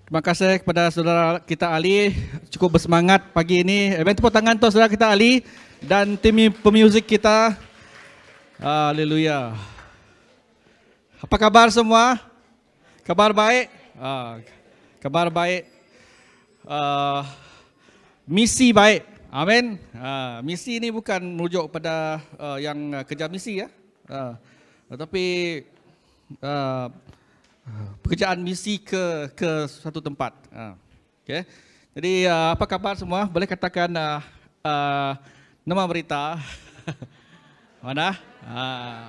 Terima kasih kepada saudara kita Ali, cukup bersemangat pagi ini. Tepuk tangan untuk saudara kita Ali dan tim pemuzik kita. Haleluya. Apa kabar semua? Kabar baik? Kabar baik. Misi baik. Amin. Misi ini bukan merujuk pada yang kerja misi ya. Tetapi pekerjaan misi ke suatu tempat. Okay. Jadi apa kabar semua? Boleh katakan nama berita. Mana?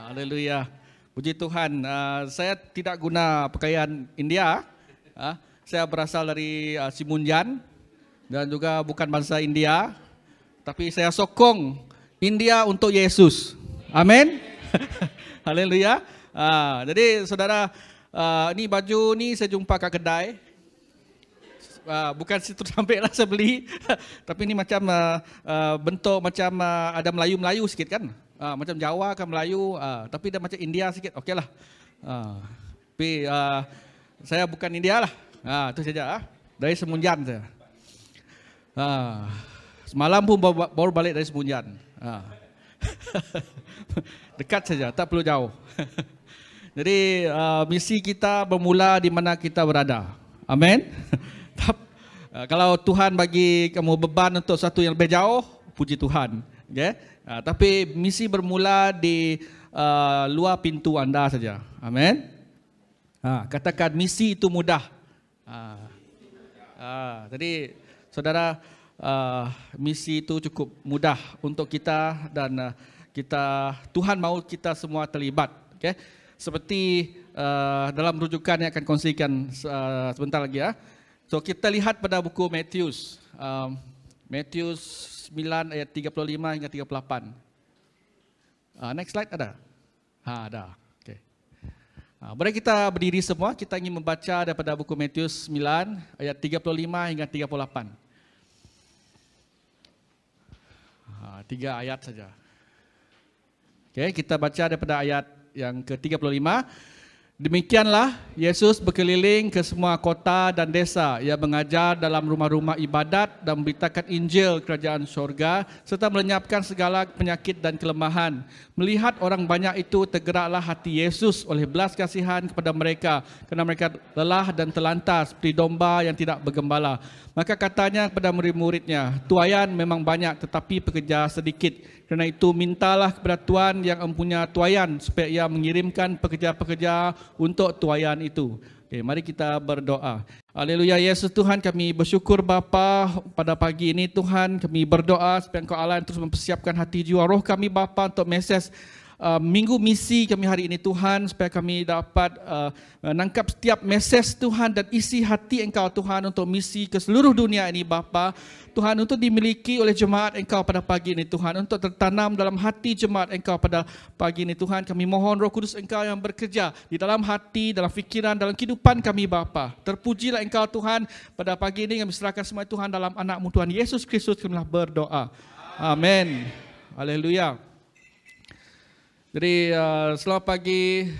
Haleluya. Puji Tuhan. Saya tidak guna pakaian India. Saya berasal dari Simunjan dan juga bukan bangsa India. Tapi saya sokong India untuk Yesus. Amin. Haleluya. Jadi saudara, ni baju ni saya jumpa kat kedai. Bukan situ sampai lah saya beli. Tapi ni macam bentuk macam ada Melayu-Melayu sikit kan. Macam Jawa kan Melayu. Tapi dia macam India sikit. Okey lah. Tapi saya bukan India lah. Itu saja. Dari Semunjan saya. Semalam pun baru balik dari Semunjan. Dekat saja, tak perlu jauh. Jadi misi kita bermula di mana kita berada. Amin. Kalau Tuhan bagi kamu beban untuk satu yang lebih jauh, puji Tuhan. Okay? Tapi misi bermula di luar pintu anda saja. Amin. Katakan misi itu mudah. Jadi saudara, misi itu cukup mudah untuk kita dan Tuhan mahu kita semua terlibat. Okay? Seperti dalam rujukan yang akan kongsikan sebentar lagi ya. So kita lihat pada buku Matius. Matius 9 ayat 35 hingga 38. Next slide ada? Ada. Okay. Boleh kita berdiri semua, kita ingin membaca daripada buku Matius 9 ayat 35 hingga 38. 3 ayat saja. Okay, kita baca daripada ayat yang ke-35. Demikianlah Yesus berkeliling ke semua kota dan desa. Ia mengajar dalam rumah-rumah ibadat dan memberitakan Injil kerajaan syurga serta melenyapkan segala penyakit dan kelemahan. Melihat orang banyak itu, tergeraklah hati Yesus oleh belas kasihan kepada mereka kerana mereka lelah dan terlantar seperti domba yang tidak bergembala. Maka katanya kepada murid-muridnya, tuaian memang banyak tetapi pekerja sedikit. Kerana itu mintalah kepada Tuhan yang mempunyai tuaian supaya ia mengirimkan pekerja-pekerja untuk tuaian itu. Okay, mari kita berdoa. Haleluya. Yesus Tuhan, kami bersyukur Bapa pada pagi ini Tuhan, kami berdoa supaya Engkau Allah yang terus mempersiapkan hati jiwa roh kami Bapa untuk mesej minggu misi kami hari ini Tuhan, supaya kami dapat menangkap setiap mesej Tuhan dan isi hati Engkau Tuhan untuk misi ke seluruh dunia ini Bapa. Tuhan, untuk dimiliki oleh jemaat Engkau pada pagi ini Tuhan, untuk tertanam dalam hati jemaat Engkau pada pagi ini Tuhan. Kami mohon Roh Kudus Engkau yang bekerja di dalam hati, dalam fikiran, dalam kehidupan kami Bapa. Terpujilah Engkau Tuhan. Pada pagi ini kami serahkan semua Tuhan dalam anak-Mu Tuhan Yesus Kristus, kami berdoa. Amin. Haleluya. Jadi selamat pagi.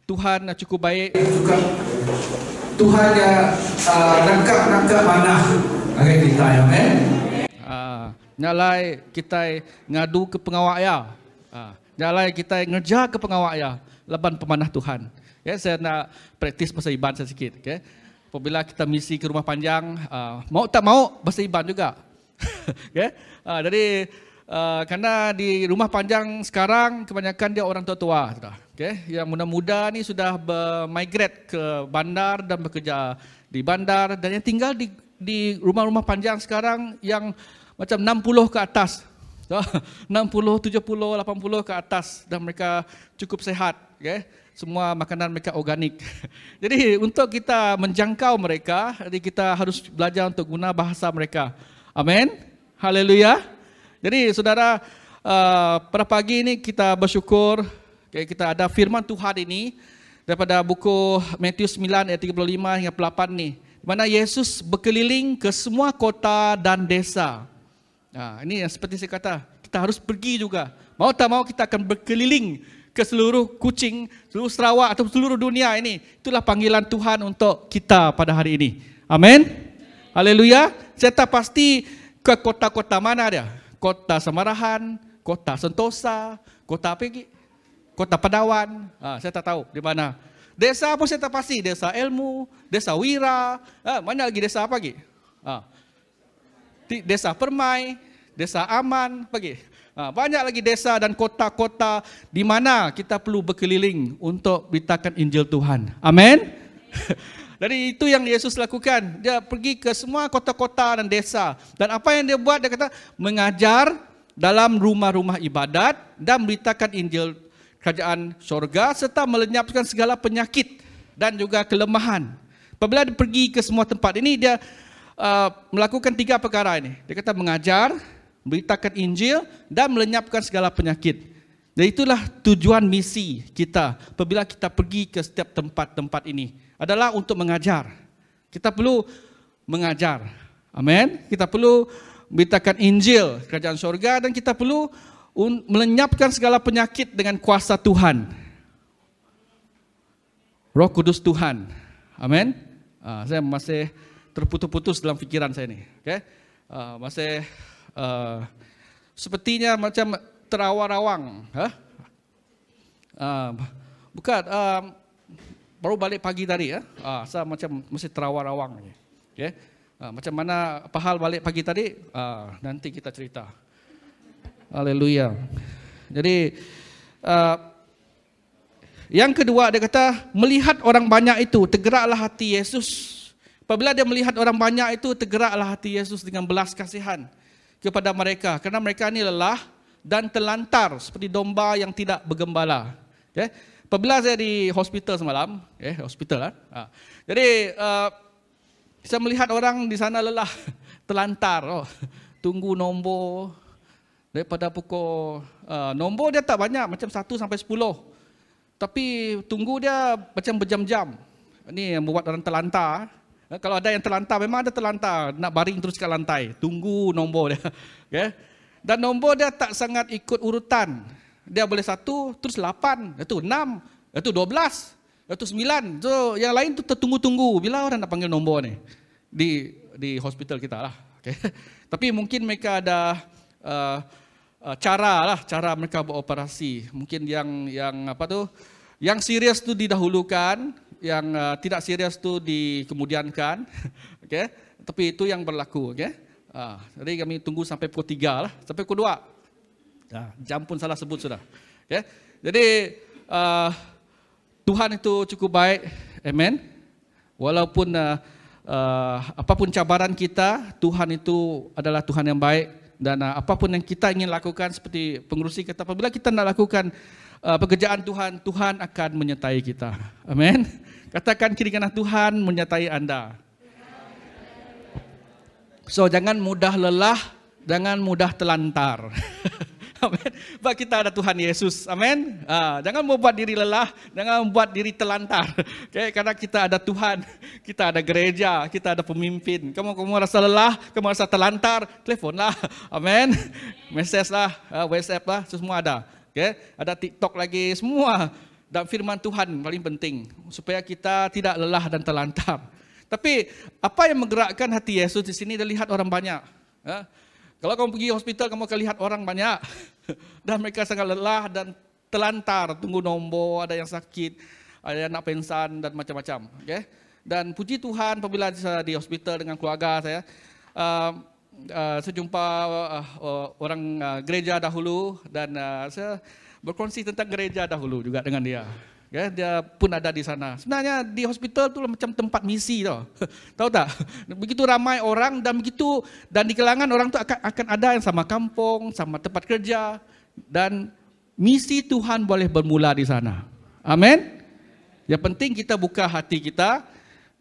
Tuhan cukup baik. Tuhan yang nangkap mana bagi kita, amen. Nyalai kita ngadu ke pengawal ya. Nyalai kita ngejar ke pengawal ya. Laban pemanah Tuhan. Ya, saya nak praktis bahasa Iban sedikit. Okay. Apabila kita misi ke rumah panjang, mau tak mau bahasa Iban juga. Okay. Jadi karena di rumah panjang sekarang kebanyakan dia orang tua-tua. Okay. Yang muda-muda ni sudah bermigrate ke bandar dan bekerja di bandar, dan yang tinggal di rumah-rumah panjang sekarang yang macam 60 ke atas. 60, 70, 80 ke atas, dan mereka cukup sehat. Okay. Semua makanan mereka organik. Jadi untuk kita menjangkau mereka, jadi kita harus belajar untuk guna bahasa mereka. Amin. Haleluya. Jadi saudara, pada pagi ini kita bersyukur, okay, kita ada firman Tuhan ini daripada buku Matius 9 ayat 35 hingga 8 ni, di mana Yesus berkeliling ke semua kota dan desa. Ini yang seperti saya kata, kita harus pergi juga. Mau tak mau kita akan berkeliling ke seluruh Kuching, seluruh Sarawak atau seluruh dunia ini. Itulah panggilan Tuhan untuk kita pada hari ini. Amin. Haleluya. Saya tak pasti ke kota-kota mana dia. Kota Samarahan, Kota Sentosa, Kota apa lagi? Kota Padawan. Saya tak tahu di mana. Desa pun saya tak pasti. Desa Ilmu, Desa Wira. Mana lagi desa apa lagi? Desa Permai, Desa Aman, bagi. Banyak lagi desa dan kota-kota di mana kita perlu berkeliling untuk beritakan Injil Tuhan. Amin. Jadi itu yang Yesus lakukan. Dia pergi ke semua kota-kota dan desa. Dan apa yang dia buat, dia kata mengajar dalam rumah-rumah ibadat dan beritakan Injil kerajaan sorga serta melenyapkan segala penyakit dan juga kelemahan. Apabila dia pergi ke semua tempat ini, dia melakukan 3 perkara ini. Dia kata mengajar, beritakan Injil dan melenyapkan segala penyakit. Dan itulah tujuan misi kita apabila kita pergi ke setiap tempat-tempat ini. Adalah untuk mengajar. Kita perlu mengajar. Amin. Kita perlu beritakan Injil kerajaan sorga dan kita perlu melenyapkan segala penyakit dengan kuasa Tuhan. Roh Kudus Tuhan. Amin. Saya masih terputus-putus dalam fikiran saya ni. Okay? Masih sepertinya macam terawang-rawang. Bukan. Baru balik pagi tadi ya. Saya macam masih terawang-rawang. Okay? Macam mana apa hal balik pagi tadi? Nanti kita cerita. Haleluya. Jadi yang kedua dia kata melihat orang banyak itu tergeraklah hati Yesus. Apabila dia melihat orang banyak itu tergeraklah hati Yesus dengan belas kasihan kepada mereka kerana mereka ini lelah dan terlantar seperti domba yang tidak bergembala. Okay? Apabila saya di hospital semalam, hospital lah. Jadi saya melihat orang di sana lelah, terlantar, tunggu nombor daripada pukul nombor dia tak banyak, macam 1 sampai 10. Tapi tunggu dia macam berjam-jam. Ini yang membuat orang terlantar. Kalau ada yang terlantar, memang ada terlantar, nak baring terus kat lantai, tunggu nombor dia. Okay? Dan nombor dia tak sangat ikut urutan. Dia boleh 1, terus 8, itu 6, itu 12, itu 9. So yang lain tu tertunggu-tunggu. Bila orang nak panggil nombor ni di hospital kita lah. Okay? Tapi mungkin mereka ada cara mereka beroperasi. Mungkin yang apa tu, yang serius tu didahulukan, yang tidak serius tu dikemudiankan. Okay? Tapi itu yang berlaku. Okay? Jadi kami tunggu sampai pukul 3 lah, sampai pukul 2. Jam pun salah sebut sudah. Okay? Jadi Tuhan itu cukup baik. Amen. Walaupun apapun cabaran kita, Tuhan itu adalah Tuhan yang baik. Dan apapun yang kita ingin lakukan, seperti pengurusi kata, apabila kita nak lakukan pekerjaan Tuhan, Tuhan akan menyertai kita. Amen. Katakan kiri kanan, Tuhan menyertai anda. So jangan mudah lelah, jangan mudah terlantar. Amen. Sebab kita ada Tuhan Yesus. Amin. Jangan membuat diri lelah, jangan membuat diri terlantar. Okay? Karena kita ada Tuhan, kita ada gereja, kita ada pemimpin. Kamu rasa lelah, kamu rasa terlantar, telefonlah. Amin. Mesej lah, WhatsApp lah, semua ada. Okay? Ada TikTok lagi, semua. Dan firman Tuhan paling penting supaya kita tidak lelah dan terlantar. Tapi apa yang menggerakkan hati Yesus di sini? Dia lihat orang banyak. Kalau kamu pergi hospital, kamu akan lihat orang banyak. Dan mereka sangat lelah dan terlantar. Tunggu nombor, ada yang sakit, ada yang nak pensan dan macam-macam. Okay? Dan puji Tuhan apabila saya di hospital dengan keluarga saya, saya jumpa orang gereja dahulu. Dan saya berkongsi tentang gereja dahulu juga dengan dia. Okay? Dia pun ada di sana. Sebenarnya di hospital tu macam tempat misi tau. Tahu tak? Begitu ramai orang dan di kalangan orang tu akan ada yang sama kampung, sama tempat kerja, dan misi Tuhan boleh bermula di sana. Amin. Yang penting kita buka hati kita,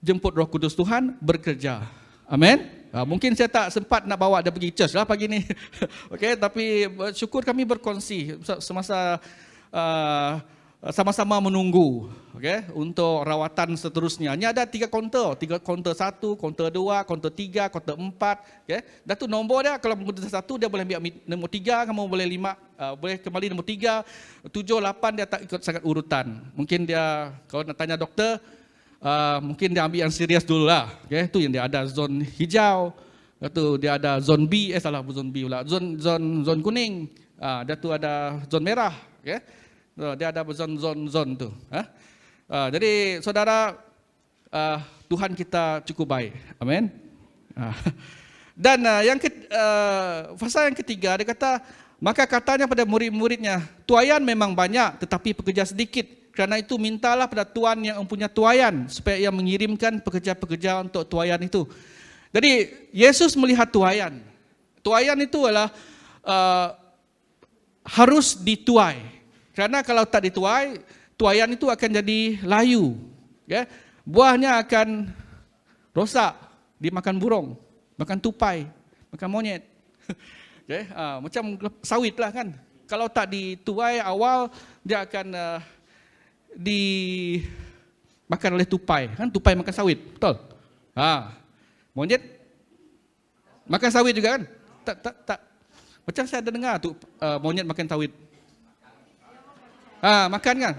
jemput Roh Kudus Tuhan bekerja. Amin. Mungkin saya tak sempat nak bawa dia pergi church lah pagi ni. Okey, tapi syukur kami berkongsi semasa sama-sama menunggu, untuk rawatan seterusnya. Ini ada 3 kaunter, 1, kaunter 2, kaunter 3, kaunter 4. Dah tu nombor dia, kalau kaunter 1 dia boleh ambil nombor 3, kamu boleh 5, boleh kembali nombor 3, 7, 8 dia tak ikut sangat urutan. Mungkin dia, kalau nak tanya doktor, mungkin dia ambil yang serius dulu lah. Tu yang dia ada zon hijau, tu dia ada zon B, zon B pula, zon kuning, dia tu ada zon merah. Dia ada zon tu. Jadi saudara, Tuhan kita cukup baik. Amin. Dan pasal yang ketiga dia kata, maka katanya pada murid-muridnya, tuaian memang banyak tetapi pekerja sedikit. Kerana itu mintalah pada Tuan yang mempunyai tuaian supaya ia mengirimkan pekerja-pekerja untuk tuaian itu. Jadi Yesus melihat tuaian. Tuaian itu adalah harus dituai. Kerana kalau tak dituai, tuaian itu akan jadi layu. Buahnya akan rosak, dimakan burung, makan tupai, makan monyet. Macam sawit lah kan. Kalau tak dituai awal, dia akan dimakan oleh tupai. Kan tupai makan sawit, betul? Monyet makan sawit juga kan? Tak. Macam saya ada dengar tu monyet makan sawit. Makan kan?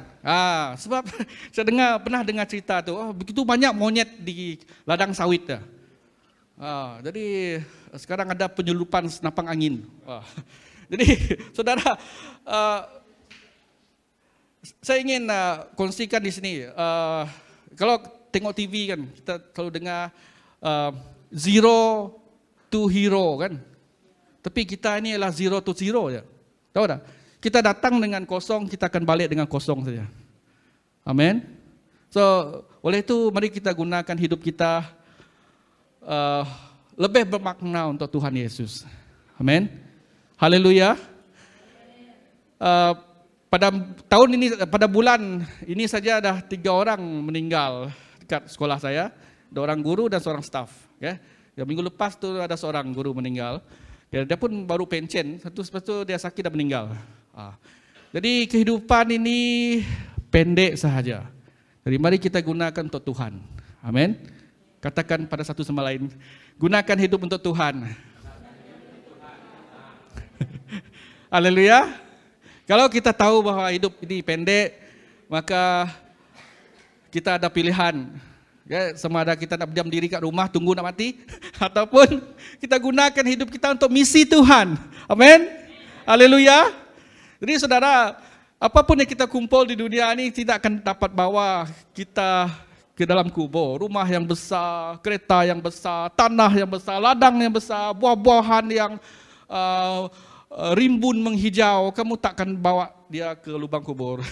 Sebab saya pernah dengar cerita tu, begitu banyak monyet di ladang sawit dah. Jadi sekarang ada penyeludupan senapang angin. Jadi saudara, saya ingin kongsikan di sini. Kalau tengok TV kan, kita kalau dengar zero to hero kan. Tapi kita ini adalah zero to zero je. Tahu tak? Kita datang dengan kosong, kita akan balik dengan kosong saja. Amin. So, oleh itu mari kita gunakan hidup kita lebih bermakna untuk Tuhan Yesus. Amin. Haleluya. Pada tahun ini, pada bulan ini saja dah 3 orang meninggal dekat sekolah saya. 2 orang guru dan 1 orang staf. Minggu lepas tu ada 1 orang guru meninggal. Dia pun baru pencen, lepas tu dia sakit dan meninggal. Jadi kehidupan ini pendek sahaja. Jadi mari kita gunakan untuk Tuhan. Amin. Katakan pada satu sama lain, gunakan hidup untuk Tuhan. Haleluya. Kalau kita tahu bahwa hidup ini pendek, maka kita ada pilihan. Sama ada kita nak berdiam diri kat rumah tunggu nak mati, ataupun kita gunakan hidup kita untuk misi Tuhan. Amin. Haleluya. Jadi saudara, apapun yang kita kumpul di dunia ini tidak akan dapat bawa kita ke dalam kubur. Rumah yang besar, kereta yang besar, tanah yang besar, ladang yang besar, buah-buahan yang rimbun menghijau, kamu takkan bawa dia ke lubang kubur.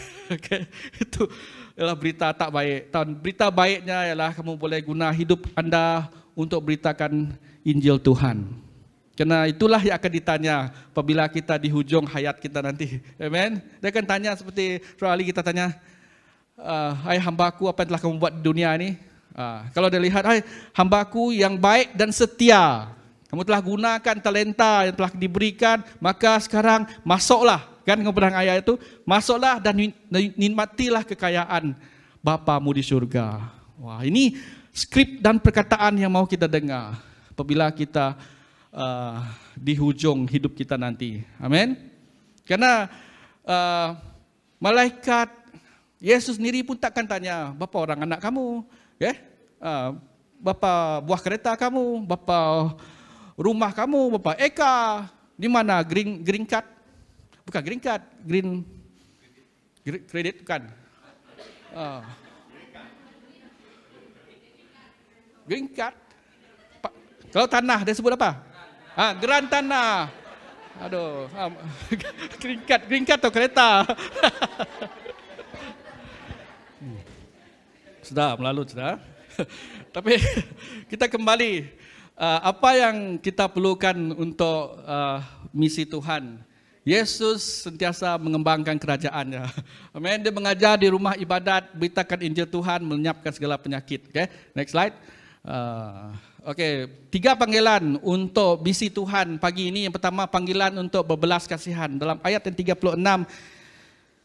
Itu adalah berita tak baik. Berita baiknya ialah kamu boleh guna hidup anda untuk beritakan Injil Tuhan. Karena itulah yang akan ditanya apabila kita di hujung hayat kita nanti. Amen. Dia akan tanya seperti Surah Ali kita tanya, hai hambaku, apa yang telah kamu buat di dunia ini? Kalau dia lihat, hai hambaku yang baik dan setia, kamu telah gunakan talenta yang telah diberikan, maka sekarang masuklah. Kan kamu pernah ayat itu, masuklah dan nikmatilah kekayaan Bapamu di surga. Wah, ini skrip dan perkataan yang mau kita dengar apabila kita di hujung hidup kita nanti. Amin. Karena malaikat Yesus sendiri pun takkan tanya, berapa orang anak kamu? Berapa buah kereta kamu? Berapa rumah kamu? Berapa eka? Di mana green card? Bukan green card, green credit bukan. Green card. Kalau tanah dia sebut apa? Geran tanah. Aduh, green card atau kereta. Sudah melalu sudah. Tapi kita kembali, apa yang kita perlukan untuk misi Tuhan? Yesus sentiasa mengembangkan kerajaannya. Amen. Dia mengajar di rumah ibadat, beritakan Injil Tuhan, melenyapkan segala penyakit. Okay, next slide. Okey, 3 panggilan untuk misi Tuhan pagi ini. Yang pertama, panggilan untuk berbelas kasihan. Dalam ayat yang 36,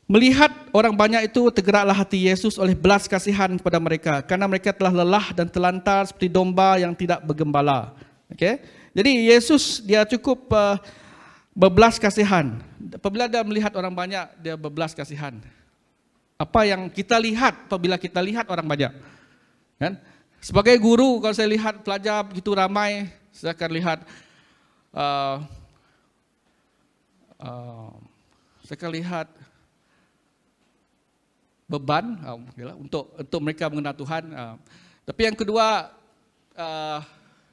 Melihat orang banyak itu, tergeraklah hati Yesus oleh belas kasihan kepada mereka, karena mereka telah lelah dan terlantar seperti domba yang tidak bergembala. Okay? Jadi Yesus dia cukup berbelas kasihan. Apabila dia melihat orang banyak, dia berbelas kasihan. Apa yang kita lihat apabila kita lihat orang banyak? Kan? Sebagai guru, kalau saya lihat pelajar begitu ramai, saya akan lihat beban untuk mereka mengenal Tuhan. Tapi yang kedua,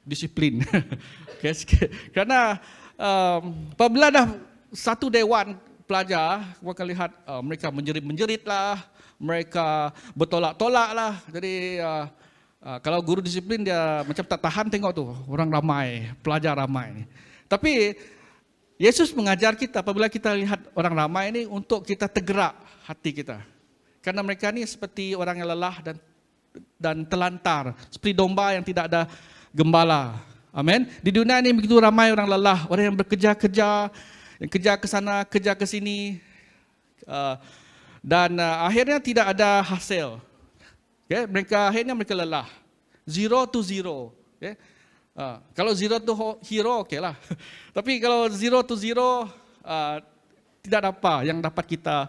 disiplin. Okay, karena apabila dah satu dewan pelajar, kita akan lihat mereka menjerit-menjerit lah, mereka bertolak-tolak lah. Jadi kalau guru disiplin dia macam tak tahan tengok tu orang ramai, pelajar ramai. Tapi Yesus mengajar kita apabila kita lihat orang ramai ini untuk kita tergerak hati kita. Karena mereka ni seperti orang yang lelah dan terlantar, seperti domba yang tidak ada gembala. Amin. Di dunia ini begitu ramai orang lelah, orang yang bekerja-kerja, yang kerja ke sana, kerja ke sini, dan akhirnya tidak ada hasil. Okay? Akhirnya mereka lelah. 0 to 0. Okay? Kalau 0 to hero, okay lah. Tapi kalau 0 to 0, tidak ada apa yang dapat kita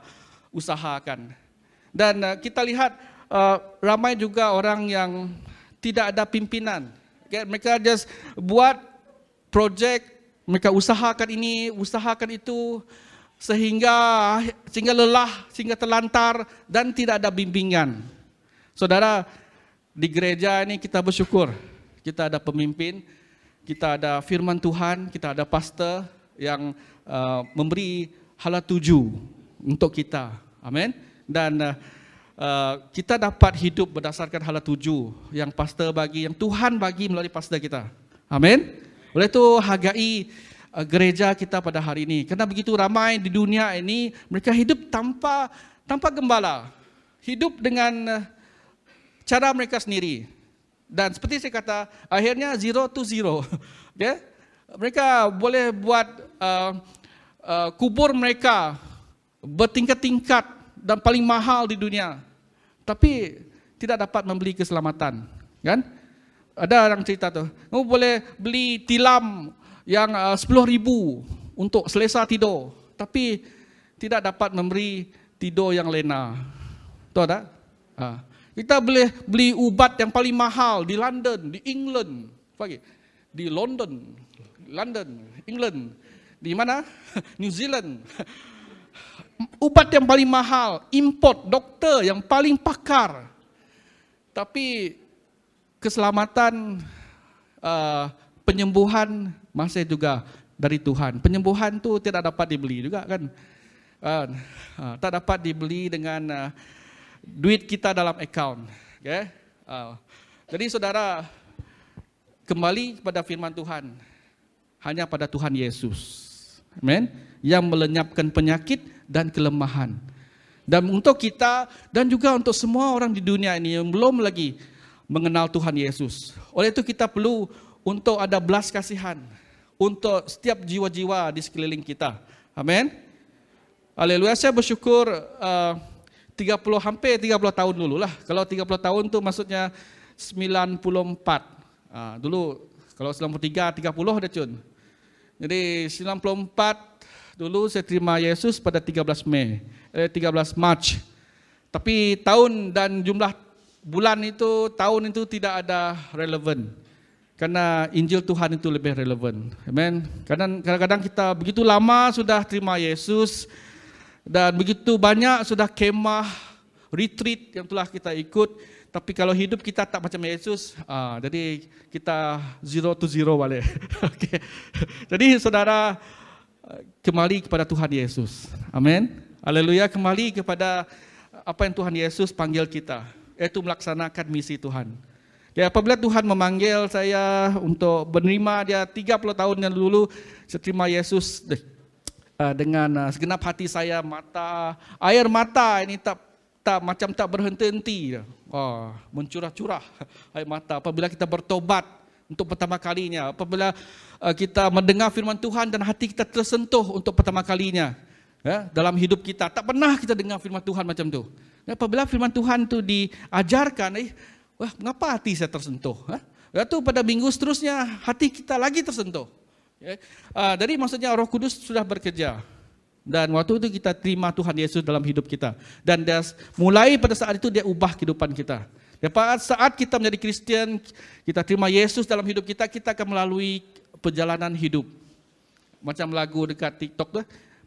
usahakan. Dan kita lihat ramai juga orang yang tidak ada pimpinan. Okay? Mereka just buat projek, mereka usahakan ini, usahakan itu, sehingga lelah, sehingga terlantar dan tidak ada bimbingan. Saudara, di gereja ini kita bersyukur. Kita ada pemimpin, kita ada firman Tuhan, kita ada pastor yang memberi hala tuju untuk kita. Amin. Dan kita dapat hidup berdasarkan hala tuju yang pastor bagi, yang Tuhan bagi melalui pastor kita. Amin. Oleh itu hargai gereja kita pada hari ini. Karena begitu ramai di dunia ini, mereka hidup tanpa gembala. Hidup dengan cara mereka sendiri. Dan seperti saya kata, akhirnya 0 to 0. Okay? Mereka boleh buat kubur mereka bertingkat-tingkat dan paling mahal di dunia, tapi tidak dapat membeli keselamatan, kan? Ada orang cerita tu, kamu boleh beli tilam yang 10,000 untuk selesa tidur, tapi tidak dapat memberi tidur yang lena. Tahu tak? Kita boleh beli ubat yang paling mahal di London, di England, di London, England, di mana? New Zealand. Ubat yang paling mahal, import, doktor yang paling pakar. Tapi keselamatan, penyembuhan masih juga dari Tuhan. Penyembuhan tu tidak dapat dibeli juga kan. Tak dapat dibeli dengan duit kita dalam akaun. Okay? Jadi saudara, kembali kepada firman Tuhan. Hanya pada Tuhan Yesus. Amen. Yang melenyapkan penyakit dan kelemahan. Dan untuk kita dan juga untuk semua orang di dunia ini yang belum lagi mengenal Tuhan Yesus. Oleh itu kita perlu untuk ada belas kasihan untuk setiap jiwa-jiwa di sekeliling kita. Amin. Haleluya. Saya bersyukur hampir 30 tahun dulu lah. Kalau 30 tahun tu maksudnya 94. Dulu kalau 93, 30 ada cun. Jadi 94 dulu saya terima Yesus pada 13 Mac. Tapi tahun dan jumlah bulan itu, tahun itu tidak ada relevan. Karena Injil Tuhan itu lebih relevan. Amen. Kadang-kadang kita begitu lama sudah terima Yesus dan begitu banyak sudah kemah, retreat yang telah kita ikut. Tapi kalau hidup kita tak macam Yesus, jadi kita 0 to 0 balik. Okay. Jadi saudara, kembali kepada Tuhan Yesus. Amin. Haleluya, kembali kepada apa yang Tuhan Yesus panggil kita, yaitu melaksanakan misi Tuhan. Ya, apabila Tuhan memanggil saya untuk menerima dia 30 tahun yang dulu, saya terima Yesus dengan segenap hati saya, air mata ini macam tak berhenti-henti. Mencurah-curah air mata apabila kita bertobat untuk pertama kalinya, apabila kita mendengar firman Tuhan dan hati kita tersentuh untuk pertama kalinya. Ya, dalam hidup kita tak pernah kita dengar firman Tuhan macam tu. Apabila firman Tuhan tu diajarkan, wah, mengapa hati saya tersentuh? Lalu pada minggu seterusnya hati kita lagi tersentuh. Jadi maksudnya Roh Kudus sudah bekerja. Dan waktu itu kita terima Tuhan Yesus dalam hidup kita. Dan mulai pada saat itu dia ubah kehidupan kita. Dan pada saat kita menjadi Kristian, kita terima Yesus dalam hidup kita, kita akan melalui perjalanan hidup. Macam lagu dekat TikTok tu,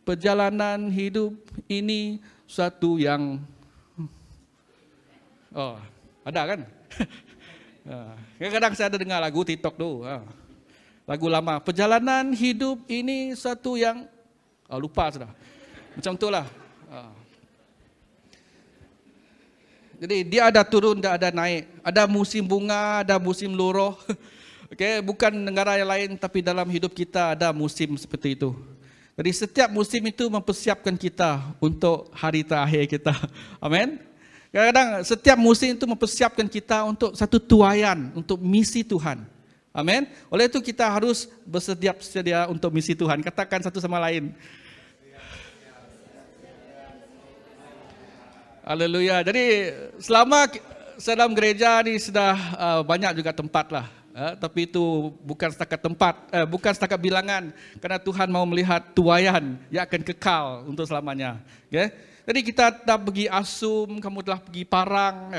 perjalanan hidup ini suatu yang... Oh, ada kan? Kadang-kadang saya ada dengar lagu TikTok tu. Lagu lama. Perjalanan hidup ini suatu yang... lupa sudah. Macam itulah. Jadi dia ada turun, dia ada naik. Ada musim bunga, ada musim luruh. Okay, bukan negara yang lain, tapi dalam hidup kita ada musim seperti itu. Jadi setiap musim itu mempersiapkan kita untuk hari terakhir kita. Amin. Kadang-kadang setiap musim itu mempersiapkan kita untuk satu tuaian, untuk misi Tuhan. Amin. Oleh itu kita harus bersedia untuk misi Tuhan. Katakan satu sama lain. Haleluya. Jadi selama saya dalam gereja ni sudah banyak juga tempat lah. Tapi itu bukan setakat tempat, bukan setakat bilangan, karena Tuhan mau melihat tuaian yang akan kekal untuk selamanya. Okay? Jadi kita dah pergi Asum, kamu telah pergi Parang,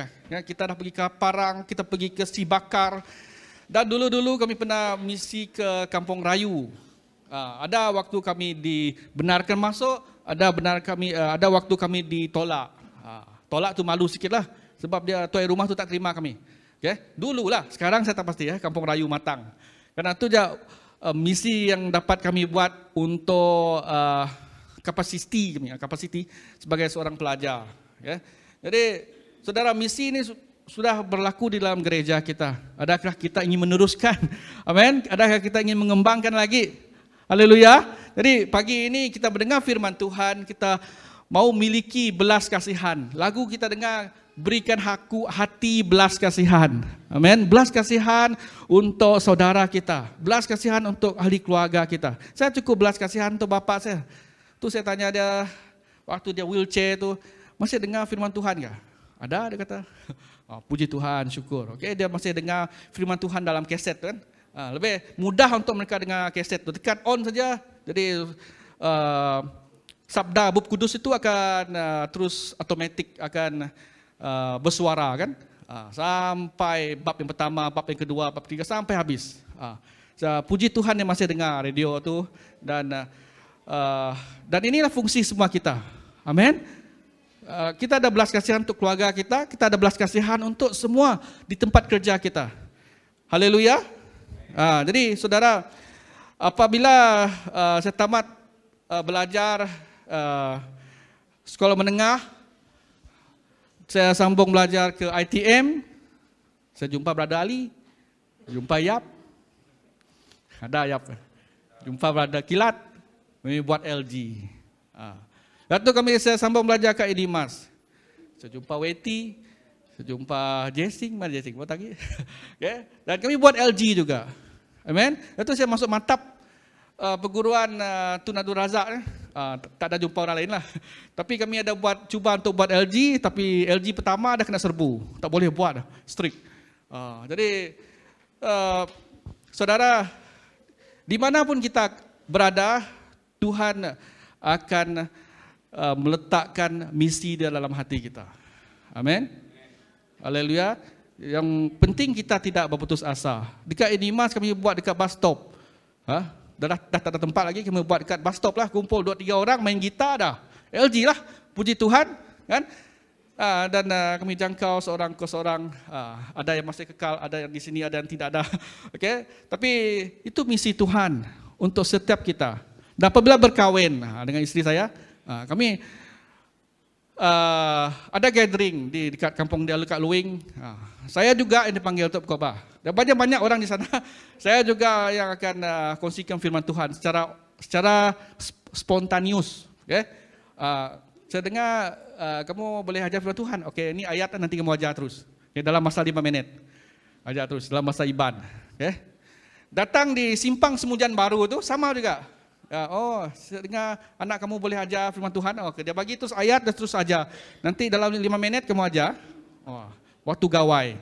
kita dah pergi ke Parang, kita pergi ke Sibakar, dan dulu-dulu kami pernah misi ke Kampung Rayu. Ada waktu kami dibenarkan masuk, ada waktu kami ditolak. Tolak tu malu sikit lah, sebab dia tuan rumah tu tak terima kami. Okay? Dulu lah, sekarang saya tak pasti Kampung Rayu matang. Karena tu je misi yang dapat kami buat untuk kapasiti sebagai seorang pelajar. Okay? Jadi saudara, misi ini sudah berlaku di dalam gereja kita. Adakah kita ingin meneruskan? Amin. Adakah kita ingin mengembangkan lagi? Haleluya. Jadi pagi ini kita mendengar firman Tuhan, kita mau miliki belas kasihan. Lagu kita dengar, berikan aku hati belas kasihan. Amin. Belas kasihan untuk saudara kita. Belas kasihan untuk ahli keluarga kita. Saya cukup belas kasihan untuk bapa saya. Tu saya tanya dia, waktu dia wheelchair tu, masih dengar firman Tuhan ke? Ada, dia kata. Puji Tuhan, syukur. Okay, dia masih dengar firman Tuhan dalam kaset kan. Lebih mudah untuk mereka dengar kaset tu. Tekan on saja. Jadi sabda Bapa Kudus itu akan terus otomatik akan bersuara kan, sampai bab yang pertama, bab yang kedua, bab ketiga sampai habis. Puji Tuhan yang masih dengar radio tu, dan inilah fungsi semua kita. Amin. Kita ada belas kasihan untuk keluarga kita, kita ada belas kasihan untuk semua di tempat kerja kita. Haleluya. Jadi saudara, apabila saya tamat belajar sekolah menengah, saya sambung belajar ke ITM, saya jumpa Brother Ali, jumpa Yap, ada Yap, jumpa Brother Kilat, kami buat LG. Lalu saya sambung belajar ke Edimas, saya jumpa Weti, saya jumpa Jessing, mana Jessing, buat lagi, okay. Dan kami buat LG juga, amen. Lalu saya masuk mantap perguruan Tun Abdul Razak, tak ada jumpa orang lain lah. Tapi kami ada cuba untuk buat LG, tapi LG pertama dah kena serbu, tak boleh buat, strict. Jadi saudara, dimanapun kita berada, Tuhan akan meletakkan misi di dalam hati kita. Amin. Haleluya. Yang penting kita tidak berputus asa. Dekat Edimas kami buat dekat bus stop. Dah tak ada tempat lagi, kami buat dekat bus stop lah, kumpul 2-3 orang main gitar dah. LG lah, puji Tuhan kan. Dan kami jangkau seorang ke seorang, ada yang masih kekal, ada yang di sini, ada yang tidak ada. Okay? Tapi itu misi Tuhan untuk setiap kita. Dan apabila berkahwin dengan istri saya, kami ada gathering di dekat kampung dia dekat Luing. Saya juga yang dipanggil untuk berkhotbah. Dan banyak orang di sana. Saya juga yang akan kongsikan firman Tuhan secara spontaneous. Okay? Saya dengar kamu boleh ajar firman Tuhan. Okey, ini ayat nanti kamu ajar terus. Okay, dalam masa 5 minit. Ajar terus dalam masa Iban. Okay? Datang di Simpang Semujan Baru tu sama juga. dengar anak kamu boleh ajar firman Tuhan. Dia bagi terus ayat dan terus ajar. Nanti dalam 5 minit kamu ajar. Waktu gawai.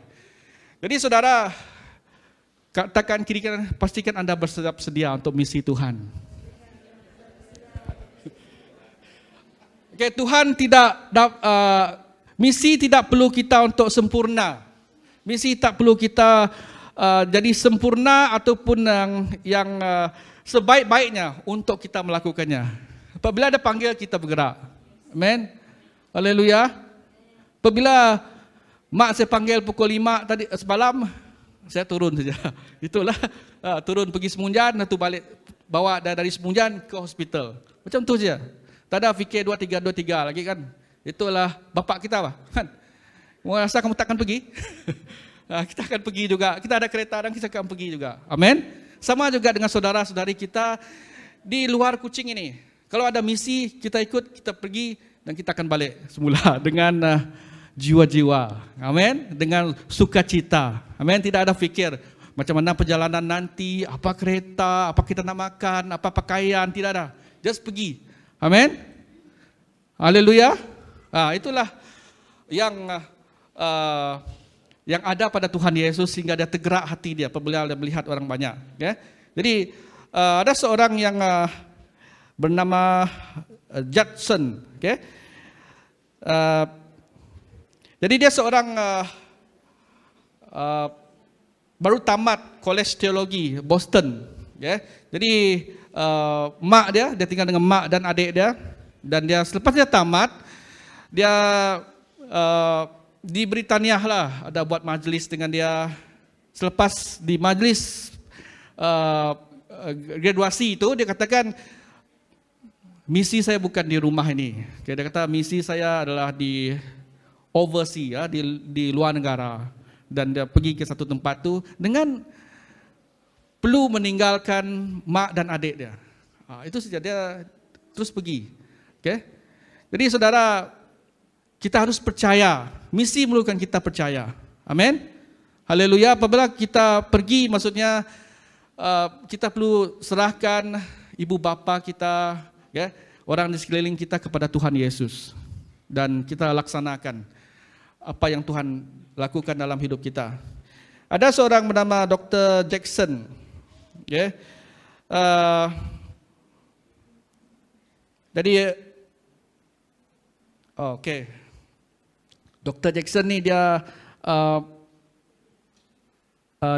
Jadi saudara, katakan kiri kanan, pastikan anda bersiap sedia untuk misi Tuhan. Okay, Tuhan misi tidak perlu kita untuk sempurna. Misi tak perlu kita jadi sempurna ataupun yang sebaik-baiknya untuk kita melakukannya. Apabila ada panggil, kita bergerak. Amen. Haleluya. Apabila mak saya panggil pukul 5 tadi semalam, saya turun saja. Itulah turun pergi Semunjan, tu balik bawa dari Semunjan ke hospital. Macam tu saja. Tak ada fikir 2-3 lagi kan. Itulah bapak kita kan. Merasa kamu takkan pergi? Kita akan pergi juga. Kita ada kereta dan kita akan pergi juga. Amin. Sama juga dengan saudara-saudari kita di luar Kuching ini. Kalau ada misi, kita ikut, kita pergi dan kita akan balik semula dengan jiwa-jiwa. Amin. Dengan sukacita. Amin. Tidak ada fikir macam mana perjalanan nanti, apa kereta, apa kita nak makan, apa pakaian, tidak ada. Just pergi. Amin. Haleluya. Itulah yang ada pada Tuhan Yesus sehingga dia tergerak hati dia apabila dia melihat orang banyak. Okay? Jadi ada seorang yang bernama Judson. Okay? Jadi dia seorang baru tamat kolej teologi Boston. Okay? Jadi mak dia tinggal dengan mak dan adik dia. Dan dia selepas dia tamat, dia di Britania lah ada buat majlis dengan dia. Selepas di majlis graduasi itu, dia katakan, misi saya bukan di rumah ini. Dia kata misi saya adalah di overseas, di luar negara. Dan dia pergi ke satu tempat tu dengan perlu meninggalkan mak dan adik dia. Itu saja, dia terus pergi. Okay? Jadi saudara, kita harus percaya. Misi memerlukan kita percaya. Amin. Haleluya. Apabila kita pergi, maksudnya kita perlu serahkan ibu bapa kita, ya, orang di sekeliling kita kepada Tuhan Yesus. Dan kita laksanakan apa yang Tuhan lakukan dalam hidup kita. Ada seorang bernama Dr. Jackson. Ya. Jadi Dr. Jackson ni dia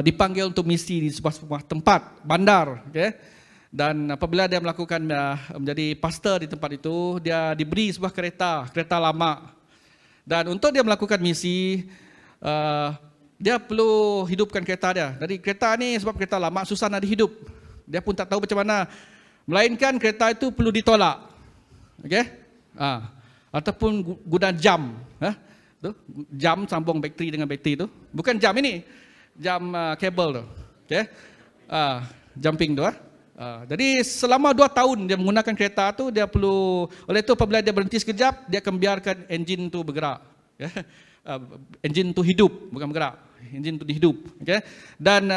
dipanggil untuk misi di sebuah tempat, bandar. Okay? Dan apabila dia melakukan menjadi pastor di tempat itu, dia diberi sebuah kereta lama. Dan untuk dia melakukan misi, dia perlu hidupkan kereta dia. Jadi kereta ni sebab kereta lama susah nak dihidup. Dia pun tak tahu macam mana. Melainkan kereta itu perlu ditolak. Okay? Ataupun guna jam, jam sambung bateri dengan bateri tu, bukan jam ini, jam kabel tu, okay? Jumping tu. Jadi selama 2 tahun dia menggunakan kereta tu, dia perlu, oleh itu apabila dia berhenti sekejap, dia akan biarkan enjin tu bergerak, enjin tu hidup, bukan bergerak, enjin tu dihidup, okay? Dan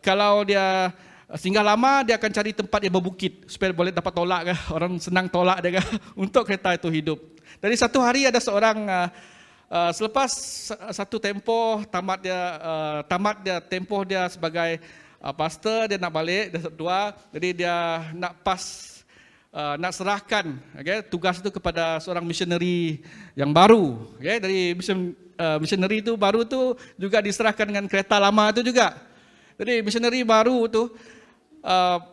kalau dia singgah lama, dia akan cari tempat yang berbukit supaya boleh dapat tolak. Orang senang tolak dia untuk kereta itu hidup. Jadi satu hari ada seorang selepas satu tempoh tamat dia tempoh dia sebagai pastor, dia nak balik, dia dua. Jadi dia nak nak serahkan tugas itu kepada seorang missionary yang baru. Dari missionary itu baru tu juga diserahkan dengan kereta lama itu juga. Jadi missionary baru tu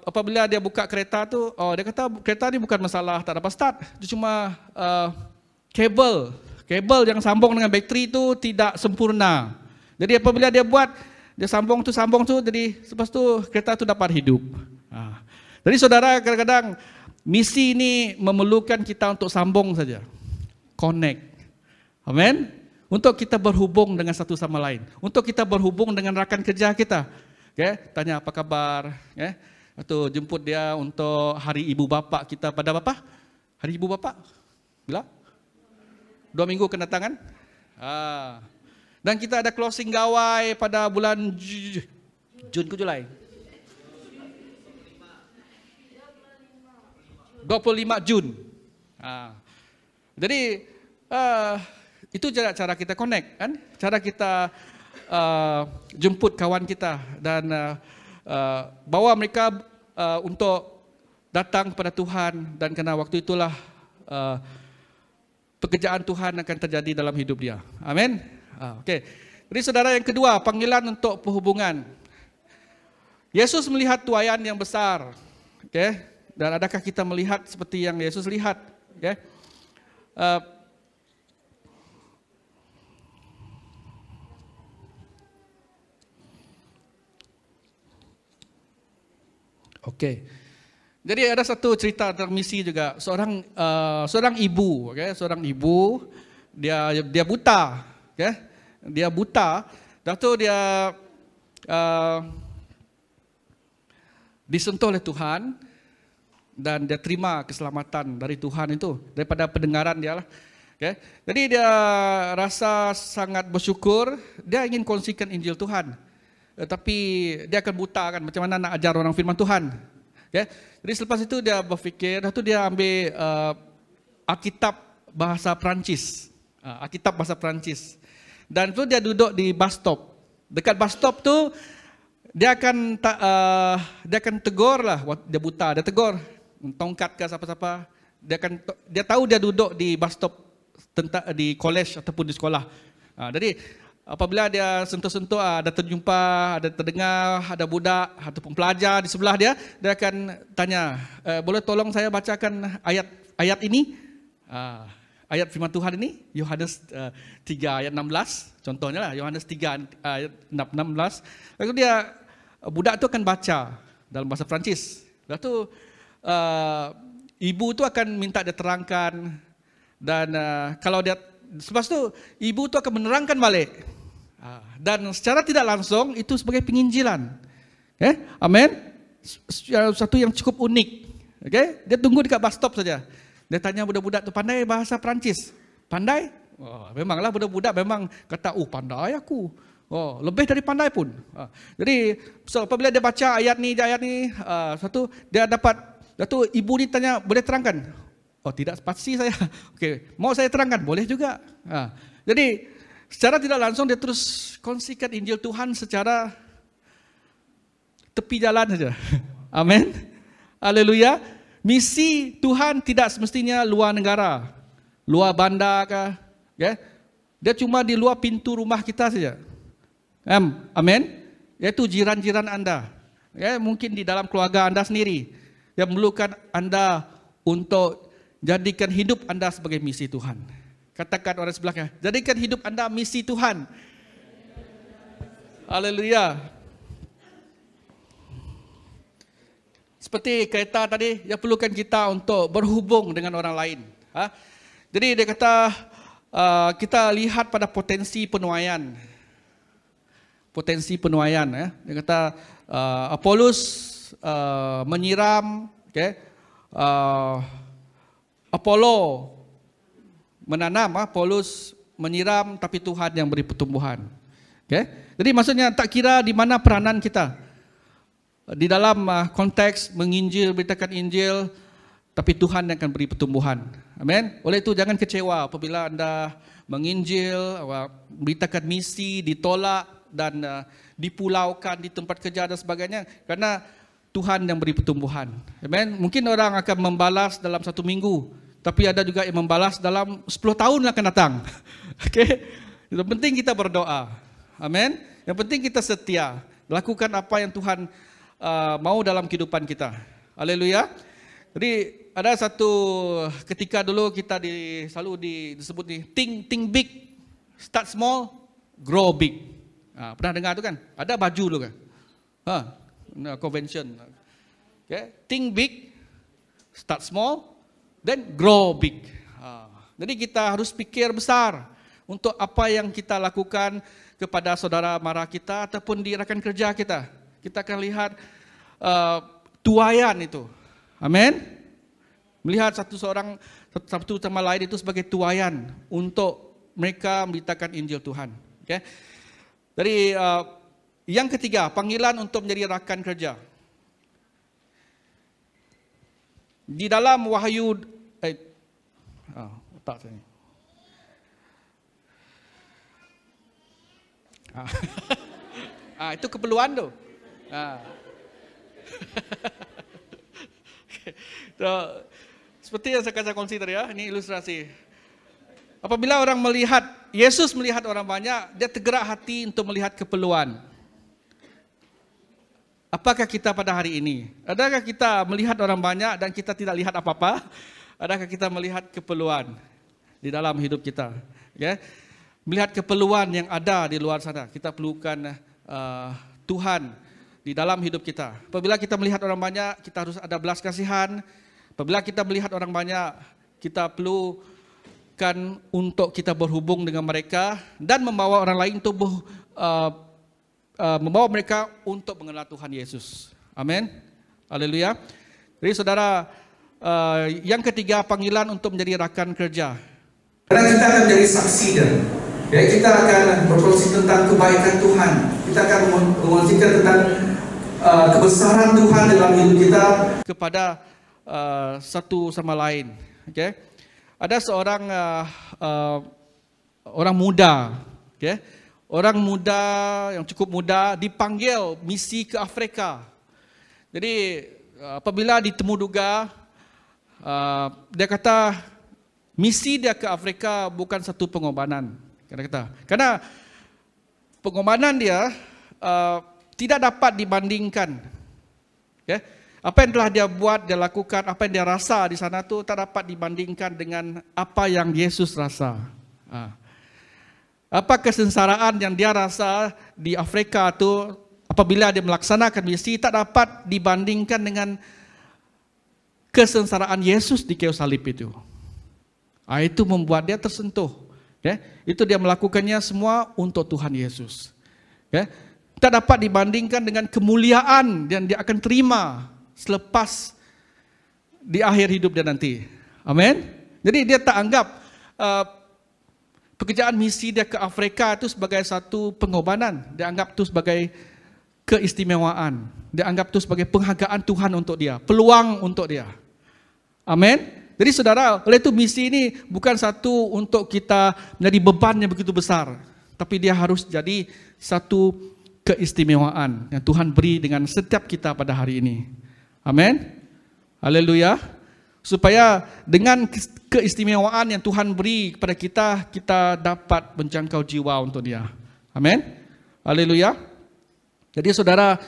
apabila dia buka kereta tu, dia kata kereta ni bukan masalah tak dapat start, dia cuma kabel yang sambung dengan bateri tu tidak sempurna. Jadi apabila dia buat, dia sambung tu, jadi lepas tu kereta tu dapat hidup. Jadi saudara, kadang-kadang misi ini memerlukan kita untuk sambung saja, connect. Amin. Untuk kita berhubung dengan satu sama lain, untuk kita berhubung dengan rakan kerja kita. Tanya apa kabar, atau jemput dia untuk hari ibu bapa kita pada bapa. Hari ibu bapa bila? 2 minggu kedatangan. Dan kita ada closing gawai pada bulan Jun ke Julai. 25 Jun. Jadi itu cara kita connect kan, cara kita jemput kawan kita dan bawa mereka untuk datang kepada Tuhan, dan karena waktu itulah pekerjaan Tuhan akan terjadi dalam hidup dia. Amin. Okey. Jadi saudara, yang kedua, panggilan untuk perhubungan. Yesus melihat tuaian yang besar. Okey. Dan adakah kita melihat seperti yang Yesus lihat? Okey. Okey. Jadi ada satu cerita tentang misi juga. Seorang ibu, okay? Seorang ibu, dia buta, okay? Dia buta. Dah tu dia disentuh oleh Tuhan dan dia terima keselamatan dari Tuhan itu daripada pendengaran dia lah. Okay? Jadi dia rasa sangat bersyukur. Dia ingin kongsikan Injil Tuhan, tapi dia akan buta kan, macam mana nak ajar orang firman Tuhan. Okay? Jadi selepas itu dia berfikir, dah tu dia ambil Alkitab bahasa Perancis. Alkitab bahasa Perancis. Dan tu dia duduk di bus stop. Dekat bus stop tu dia akan tegur lah, dia buta, dia tegur tongkat ke siapa-siapa. Dia tahu dia duduk di bus stop di college ataupun di sekolah. Jadi apabila dia sentuh-sentuh, ada terjumpa, ada terdengar, ada budak ataupun pelajar di sebelah dia, dia akan tanya, boleh tolong saya bacakan ayat ini? Ayat firman Tuhan ini, Yohanes 3 ayat 16, contohnya lah, Yohanes 3 ayat 16. Lalu budak tu akan baca dalam bahasa Perancis. Lalu tu ibu tu akan minta dia terangkan, dan kalau dia, selepas tu ibu tu akan menerangkan balik. Dan secara tidak langsung itu sebagai penginjilan. Okay? Amin. Satu yang cukup unik. Okay? Dia tunggu dekat bus stop saja. Dia tanya budak-budak tu, pandai bahasa Perancis? Pandai? Memanglah budak-budak memang kata, pandai aku. Lebih dari pandai pun. Jadi apabila dia baca ayat ni, satu dia dapat, tu ibu ni tanya, boleh terangkan? Tidak pasti saya. Okey, mau saya terangkan? Boleh juga. Jadi secara tidak langsung dia terus kongsikan Injil Tuhan secara tepi jalan saja. Amin. Haleluya. Misi Tuhan tidak semestinya luar negara, luar bandar ke, okay? Dia cuma di luar pintu rumah kita saja. Amin. Iaitu jiran-jiran anda, okay? Mungkin di dalam keluarga anda sendiri, yang memerlukan anda untuk jadikan hidup anda sebagai misi Tuhan. Katakan orang sebelahnya, jadikan hidup anda misi Tuhan. Haleluya. Seperti kereta tadi, yang perlukan kita untuk berhubung dengan orang lain. Jadi dia kata, kita lihat pada potensi penuaian. Potensi penuaian. Dia kata, Apollos menyiram, okay? Apollo menanam, Apollos menyiram, tapi Tuhan yang beri pertumbuhan. Okay? Jadi maksudnya tak kira di mana peranan kita. Di dalam konteks menginjil, beritakan Injil, tapi Tuhan yang akan beri pertumbuhan. Amin. Oleh itu jangan kecewa apabila anda menginjil, beritakan misi, ditolak dan dipulaukan di tempat kerja dan sebagainya, karena Tuhan yang beri pertumbuhan. Amin. Mungkin orang akan membalas dalam 1 minggu, tapi ada juga yang membalas dalam 10 tahun akan datang. Okey. Yang penting kita berdoa. Amin. Yang penting kita setia, lakukan apa yang Tuhan mau dalam kehidupan kita. Haleluya. Jadi ada satu ketika dulu kita selalu disebut ni, think big, start small, grow big. Pernah dengar tu kan? Ada baju dulu kan? Convention. Okay. Think big, start small, then grow big. Jadi kita harus fikir besar untuk apa yang kita lakukan kepada saudara mara kita ataupun di rakan kerja kita. Kita akan lihat tuaian itu. Amin. Melihat satu sama lain itu sebagai tuaian untuk mereka memberitakan Injil Tuhan. Okay. Jadi yang ketiga, panggilan untuk menjadi rakan kerja. Di dalam Wahyu otak saya. Itu keperluan tu. So, seperti yang saya kongsi tadi ya, ini ilustrasi. Apabila orang melihat, Yesus melihat orang banyak, dia tergerak hati untuk melihat keperluan. Apakah kita pada hari ini? Adakah kita melihat orang banyak dan kita tidak lihat apa-apa? Adakah kita melihat keperluan di dalam hidup kita? Okay? Melihat keperluan yang ada di luar sana. Kita perlukan Tuhan di dalam hidup kita. Apabila kita melihat orang banyak, kita harus ada belas kasihan. Apabila kita melihat orang banyak, kita perlukan untuk kita berhubung dengan mereka dan membawa orang lain untuk membawa mereka untuk mengenal Tuhan Yesus. Amin. Haleluya. Jadi saudara, yang ketiga, panggilan untuk menjadi rakan kerja. Karena kita akan menjadi saksi dan ya, kita akan berkongsi tentang kebaikan Tuhan. Kita akan mengkongsikan tentang kebesaran Tuhan dalam hidup kita kepada satu sama lain. Okay? Ada seorang orang muda, okay? Orang muda yang cukup muda dipanggil misi ke Afrika. Jadi apabila ditemuduga, dia kata misi dia ke Afrika bukan satu pengorbanan. Karena pengorbanan dia tidak dapat dibandingkan. Okay? Apa yang telah dia buat, dia lakukan, apa yang dia rasa di sana tu tak dapat dibandingkan dengan apa yang Yesus rasa. Apa kesengsaraan yang dia rasa di Afrika tu apabila dia melaksanakan misi tak dapat dibandingkan dengan kesengsaraan Yesus di kayu salib itu. Itu membuat dia tersentuh. Okay? Itu dia melakukannya semua untuk Tuhan Yesus. Okay? Tak dapat dibandingkan dengan kemuliaan yang dia akan terima selepas di akhir hidup dia nanti. Amin. Jadi dia tak anggap pekerjaan misi dia ke Afrika itu sebagai satu pengorbanan. Dia anggap itu sebagai keistimewaan. Dia anggap itu sebagai penghargaan Tuhan untuk dia, peluang untuk dia. Amin. Jadi saudara, oleh itu misi ini bukan satu untuk kita menjadi beban yang begitu besar, tapi dia harus jadi satu keistimewaan yang Tuhan beri dengan setiap kita pada hari ini. Amin. Haleluya. Supaya dengan keistimewaan yang Tuhan beri kepada kita, kita dapat menjangkau jiwa untuk dia. Amin. Haleluya. Jadi saudara,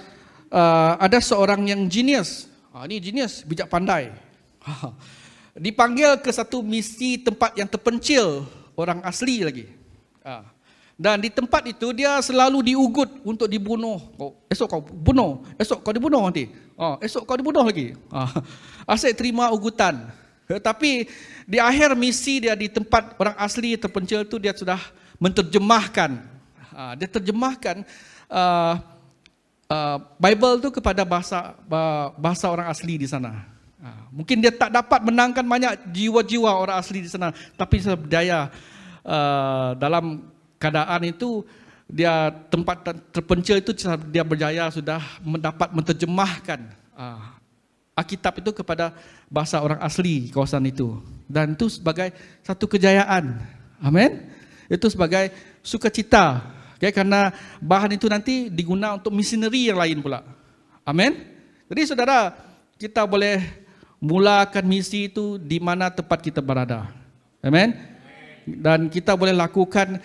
ada seorang yang genius. Ini genius, bijak pandai. Dipanggil ke satu misi tempat yang terpencil, orang asli lagi. Dan di tempat itu dia selalu diugut untuk dibunuh. Esok kau bunuh, esok kau dibunuh nanti. Esok kau dibunuh lagi. Asyik terima ugutan. Tetapi di akhir misi dia di tempat orang asli terpencil itu dia sudah menterjemahkan. Dia terjemahkan Bible itu kepada bahasa orang asli di sana. Mungkin dia tak dapat menangkan banyak jiwa-jiwa orang asli di sana, tapi berdaya dalam keadaan itu dia tempat terpencil itu dia berjaya sudah mendapat menterjemahkan Alkitab itu kepada bahasa orang asli kawasan itu, dan itu sebagai satu kejayaan. Amin. Itu sebagai sukacita, okay? Karena bahan itu nanti diguna untuk misioneri yang lain pula. Amin. Jadi saudara, kita boleh mulakan misi itu di mana tempat kita berada. Amin. Dan kita boleh lakukan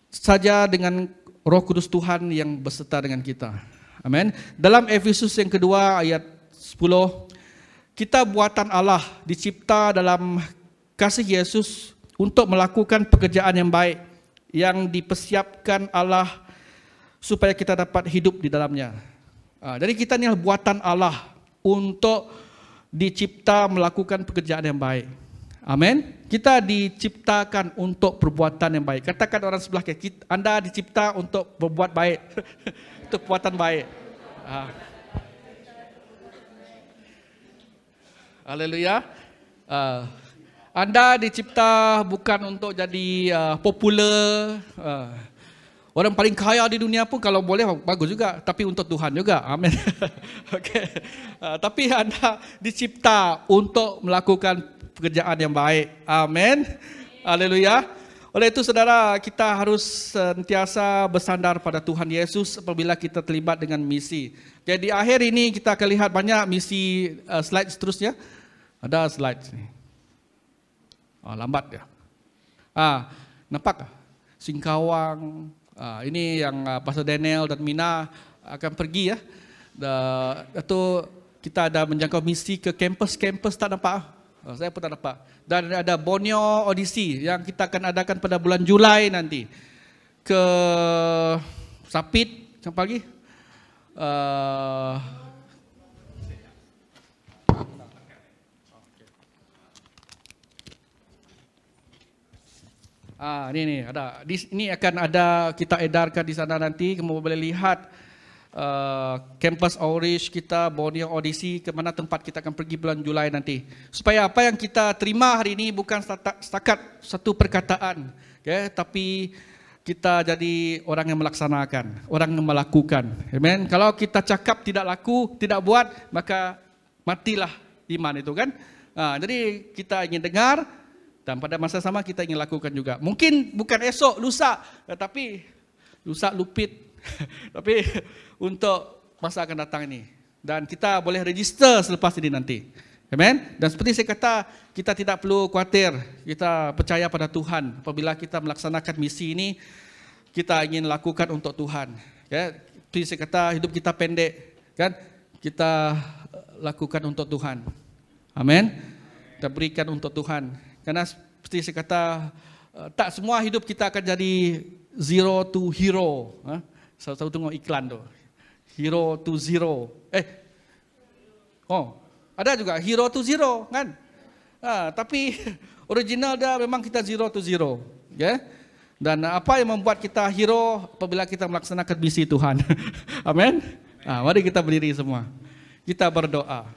saja dengan Roh Kudus Tuhan yang beserta dengan kita. Amin. Dalam Efesus yang kedua ayat 10, kita buatan Allah, dicipta dalam kasih Yesus untuk melakukan pekerjaan yang baik yang dipersiapkan Allah supaya kita dapat hidup di dalamnya. Jadi kita ni buatan Allah untuk dicipta melakukan pekerjaan yang baik. Amin. Kita diciptakan untuk perbuatan yang baik. Katakan orang sebelah kita, Anda dicipta untuk berbuat baik. Untuk perbuatan baik. Haleluya. Anda dicipta bukan untuk jadi popular, Orang paling kaya di dunia pun kalau boleh bagus juga, tapi untuk Tuhan juga. Amin. Okay. Tapi Anda dicipta untuk melakukan pekerjaan yang baik. Amin. Haleluya. Oleh itu saudara, kita harus sentiasa bersandar pada Tuhan Yesus apabila kita terlibat dengan misi. Jadi di akhir ini kita akan lihat banyak misi. Slide seterusnya. Ada slide ni. Lambat ya. Nampak? Singkawang. Ini yang Pastor Daniel dan Mina akan pergi ya. Atau kita ada menjangkau misi ke kampus-kampus, tak nampak? Saya pun tak nampak. Dan ada Borneo Odyssey yang kita akan adakan pada bulan Julai nanti. Ke Sapit, siapa lagi? Ini ada. Ini akan ada kita edarkan di sana nanti. Kamu boleh lihat campus Outreach kita, Borneo Odyssey, ke mana tempat kita akan pergi bulan Julai nanti. Supaya apa yang kita terima hari ini bukan setakat satu perkataan, okay? Tapi kita jadi orang yang melaksanakan, orang yang melakukan. Amen. Kalau kita cakap tidak laku, tidak buat, maka matilah iman itu kan. Jadi kita ingin dengar, dan pada masa sama kita ingin lakukan juga. Mungkin bukan esok, lusa, tapi lusa lupit. Tapi untuk masa akan datang ini. Dan kita boleh register selepas ini nanti. Amen. Dan seperti saya kata, kita tidak perlu khawatir. Kita percaya pada Tuhan. Apabila kita melaksanakan misi ini, kita ingin lakukan untuk Tuhan. Seperti saya kata, hidup kita pendek. Kan? Kita lakukan untuk Tuhan. Amen. Kita berikan untuk Tuhan. Karena seperti saya kata, tak semua hidup kita akan jadi zero to hero. Saya tengok iklan tu. Hero to zero. Ada juga hero to zero kan? Tapi original dia memang kita zero to zero. Okay? Dan apa yang membuat kita hero apabila kita melaksanakan misi Tuhan. Amin. Mari kita berdiri semua. Kita berdoa.